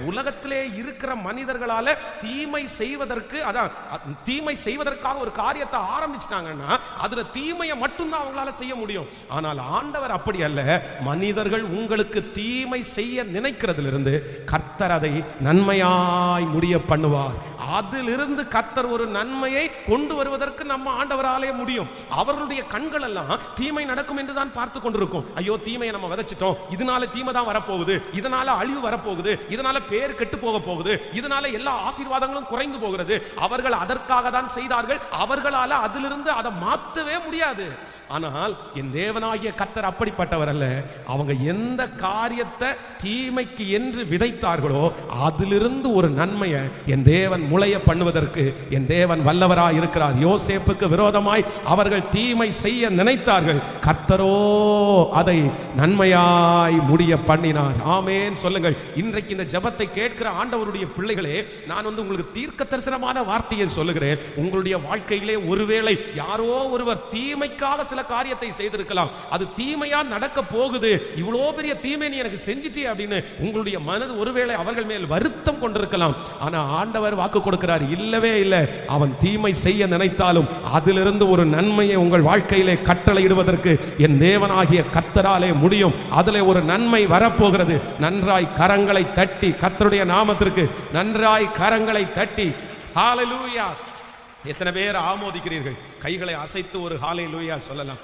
உலகத்திலே இருக்கிற மனிதர்களால தீமை செய்வதற்கு, அதான் தீமை செய்வதற்காக ஒரு காரியத்தை ஆரம்பிச்சிட்டாங்கன்னா அதுல தீமையை மட்டும்தான் அவங்களால செய்ய முடியும். ஆனால் ஆண்டவர் அப்படி அல்ல. மனிதர்கள் உங்களுக்கு தீமை செய்ய நினைக்கிறதிலிருந்து கர்த்தர் அதை நன்மையாய் முடிய பண்ணுவார். அதிலிருந்து கர்த்தர் ஒரு நன்மையை கொண்டு வருவதற்கு நம்ம ஆண்டவராலே முடியும். அவர்களுடைய கண்கள் எல்லாம் தீமை நடக்கும் என்றுதான் பார்த்து கொண்டிருக்கும். ஐயோ, தீமையை நம்ம விதைச்சிட்டோம், இதனால தீமை தான் வரப்போகுது, இதனால அழிவு வரப்போகுது, இதனால பேர் கெட்டு போக போகுது, இதனால எல்லா ஆசீர்வாதங்களும் குறைந்து போகிறது. அவர்கள் அதற்காக தான் செய்தார்கள். அவர்களால அதிலிருந்து அதை மாற்றவே முடியாது. ஆனால் என் தேவனாகிய கர்த்தர் அப்படிப்பட்டவர் அல்ல. அவங்க எந்த காரியத்தை தீமைக்கு என்று விதைத்தார்களோ அதிலிருந்து ஒரு நன்மையை என் தேவன் முளைய பண்ணுவதற்கு என் தேவன் வல்லவராய் இருக்கிறார். யோசேப்புக்கு விரோதமாய் அவர்கள் தீமை செய்ய நினைத்தார்கள், கர்த்தரோ அதை நன்மையாய் முடிய பண்ணினார். ஆமென் சொல்லுங்கள். இன்றைக்கு இந்த ஜெபத்தை கேட்கிற ஆண்டவருடைய பிள்ளைகளே, நான் உங்களுக்கு தீர்க்க தரிசனமான வார்த்தையை சொல்லுகிறேன். உங்களுடைய வாழ்க்கையிலே ஒருவேளை யாரோ ஒருவர் தீமைக்காக சில காரியத்தை செய்திருக்கலாம். அது தீமையா நடக்க போகுது, இவ்வளோ பெரிய தீமை நீ எனக்கு செஞ்சிட்டே அப்படின்னு உங்களுடைய மனது ஒருவேளை அவர்கள் மேல் வருத்தம் கொண்டிருக்கலாம். ஆனா ஆண்டவர் வாக்கு கொடுக்கிறார், இல்லவே இல்லை. அவன் தீமை செய்ய நினைத்தாலும் அதிலிருந்து ஒரு நன்மையை உங்கள் வாழ்க்கையிலே கட்டளையிடுவதற்கு என் தேவனாகிய கர்த்தராலே முடியும். அதிலே ஒரு நன்மை வரப்போகிறது. நன்றாய் கரங்களை தட்டி கர்த்தருடைய நாமத்திற்கு நன்றாய் கரங்களை தட்டி ஹalleluya. எத்தனை பேர் ஆமோதிக்கிறீர்கள்? கைகளை அசைத்து ஒரு ஹalleluya சொல்லலாம்.